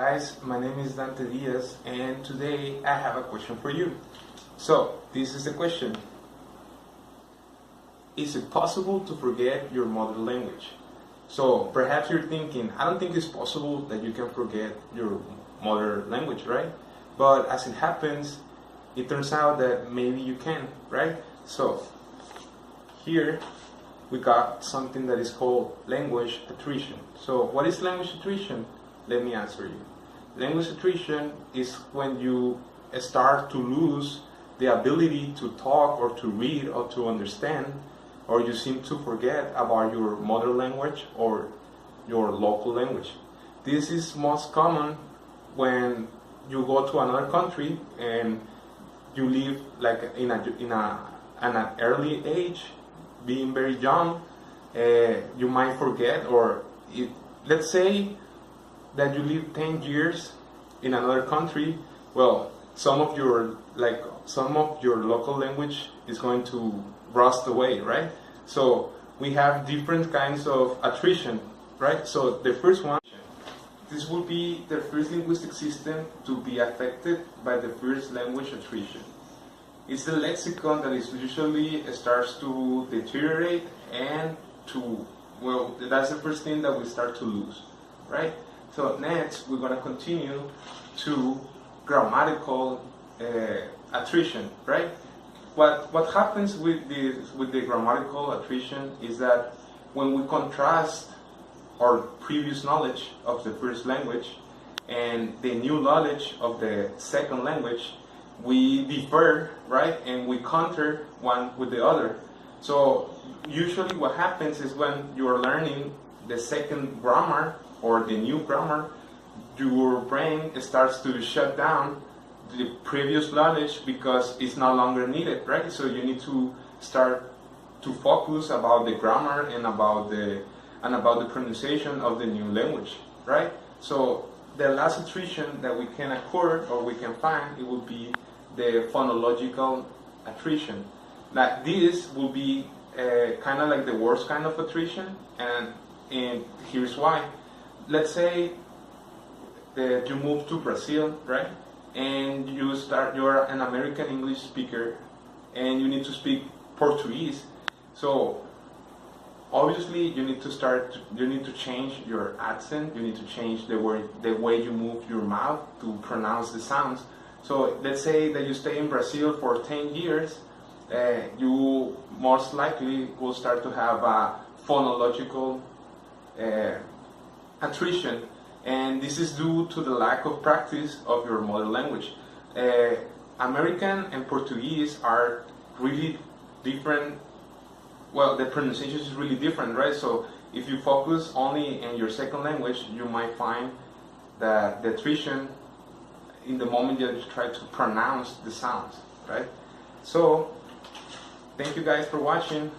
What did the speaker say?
guys, my name is Dante Diaz and today I have a question for you. So, this is the question. Is it possible to forget your mother language? So, perhaps you're thinking, I don't think it's possible that you can forget your mother language, right? But as it happens, it turns out that maybe you can, right? So, here we got something that is called language attrition. So, what is language attrition? Let me answer you. Language attrition is when you start to lose the ability to talk or to read or to understand, or you seem to forget about your mother language or your local language. This is most common when you go to another country and you live like in an early age, being very young. You might forget, or let's say that you live 10 years in another country. Well, some of your local language is going to rust away, right? So we have different kinds of attrition, right? So the first one, this will be the first linguistic system to be affected by the first language attrition. It's the lexicon that is usually starts to deteriorate and that's the first thing that we start to lose, right? So next, we're going to continue to grammatical attrition, right? What happens with the grammatical attrition is that when we contrast our previous knowledge of the first language and the new knowledge of the second language, we differ, right? And we counter one with the other. So usually what happens is when you are learning the second grammar or the new grammar, your brain starts to shut down the previous knowledge because it's no longer needed, right? So you need to start to focus about the grammar and about the pronunciation of the new language, right? So the last attrition that we can occur or we can find, it will be the phonological attrition. Now this will be kind of like the worst kind of attrition, and here's why. Let's say that you move to Brazil, right? And you're an American English speaker and you need to speak Portuguese. So obviously you need to change your accent, you need to change the way you move your mouth to pronounce the sounds. So let's say that you stay in Brazil for 10 years, you most likely will start to have a phonological attrition, and this is due to the lack of practice of your mother language. American and Portuguese are really different. Well, the pronunciation is really different, right? So if you focus only in your second language, you might find that the attrition in the moment that you try to pronounce the sounds, right? So thank you guys for watching.